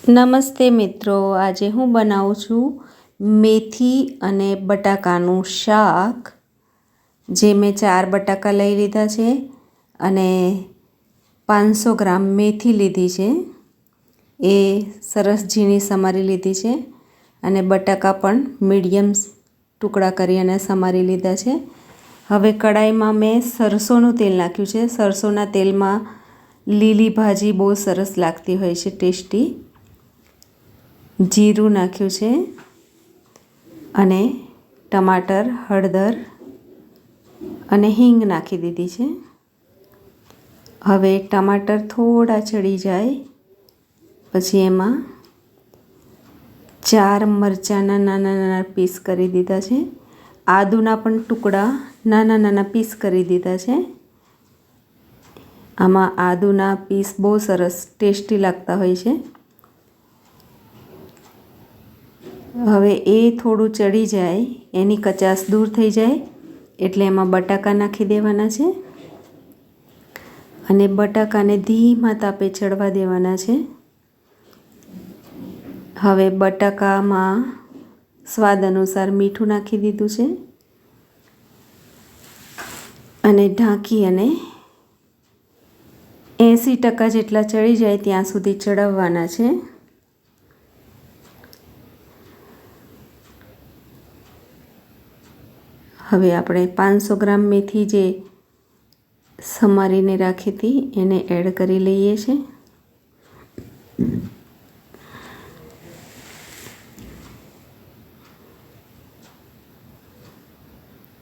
નમસ્તે મિત્રો, આજે હું બનાવું છું મેથી અને બટાકાનું શાક। જે મેં 4 બટાકા લઈ લીધા છે અને 500 ગ્રામ મેથી લીધી છે, એ સરસ ઝીણી સમારી લીધી છે અને બટાકા પણ મીડિયમ ટુકડા કરી અને સમારી લીધા છે। હવે કડાઈમાં મેં સરસોનું તેલ નાખ્યું છે। સરસોના તેલમાં લીલી ભાજી બહુ સરસ લાગતી હોય છે, ટેસ્ટી। જીરું નાખ્યું છે અને ટમાટર, હળદર અને હિંગ નાખી દીધી છે। હવે ટમાટર થોડા ચડી જાય પછી એમાં 4 મરચાંના નાના નાના પીસ કરી દીધા છે। આદુના પણ ટુકડા નાના નાના પીસ કરી દીધા છે। આમાં આદુના પીસ બહુ સરસ ટેસ્ટી લાગતા હોય છે। હવે એ થોડું ચડી જાય, એની કચાશ દૂર થઈ જાય એટલે એમાં બટાકા નાખી દેવાના છે અને બટાકાને ધીમા તાપે ચડવા દેવાના છે। હવે બટાકામાં સ્વાદ અનુસાર મીઠું નાખી દીધું છે અને ઢાંકી અને 80% જેટલા ચડી જાય ત્યાં સુધી ચડાવવાના છે। હવે આપણે 500 ગ્રામ મેથી જે સમારીને રાખી હતી એને એડ કરી લઈએ છીએ।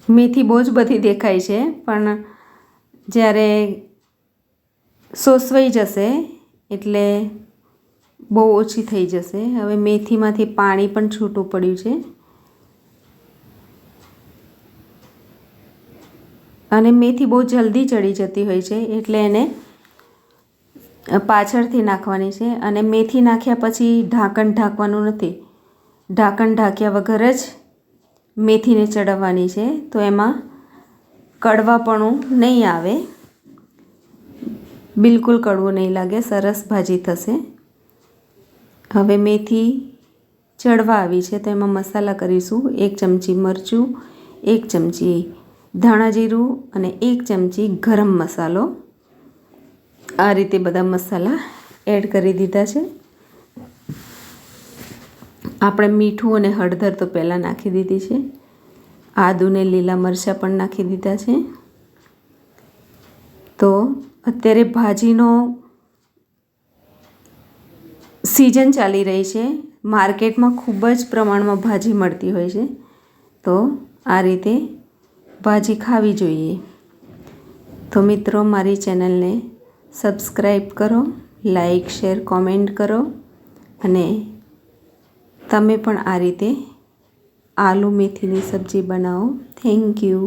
મેથી બહુ જ બધી દેખાય છે, પણ જ્યારે સોસવાઈ જશે એટલે બહુ ઓછી થઈ જશે। હવે મેથીમાંથી પાણી પણ છૂટું પડ્યું છે અને મેથી બહુ જલ્દી ચડી જતી હોય છે એટલે એને પાછળથી નાખવાની છે અને મેથી નાખ્યા પછી ઢાંકણ ઢાંકવાનું નથી। ઢાંકણ ઢાંક્યા વગર જ મેથીને ચડાવવાની છે, તો એમાં કડવાપણું નહીં આવે, બિલકુલ કડવું નહીં લાગે, સરસ ભાજી થશે। હવે મેથી ચડવા આવી છે તો એમાં મસાલા કરીશું। 1 ચમચી મરચું, 1 ચમચી ધાણા જીરું અને 1 ચમચી ગરમ મસાલો। આ રીતે બધા મસાલા એડ કરી દીધા છે। આપણે મીઠું અને હળદર તો પહેલાં નાખી દીધી છે। આદુને લીલા મરચાં પણ નાખી દીધા છે। તો અત્યારે ભાજીનો સિઝન ચાલી રહી છે, માર્કેટમાં ખૂબ જ પ્રમાણમાં ભાજી મળતી હોય છે, તો આ રીતે ભાજી ખાવી જોઈએ। તો મિત્રો, મારી ચેનલને સબસ્ક્રાઈબ કરો, લાઈક, શેર, કોમેન્ટ કરો અને તમે પણ આ રીતે આલુ મેથીની સબ્જી બનાવો। Thank you.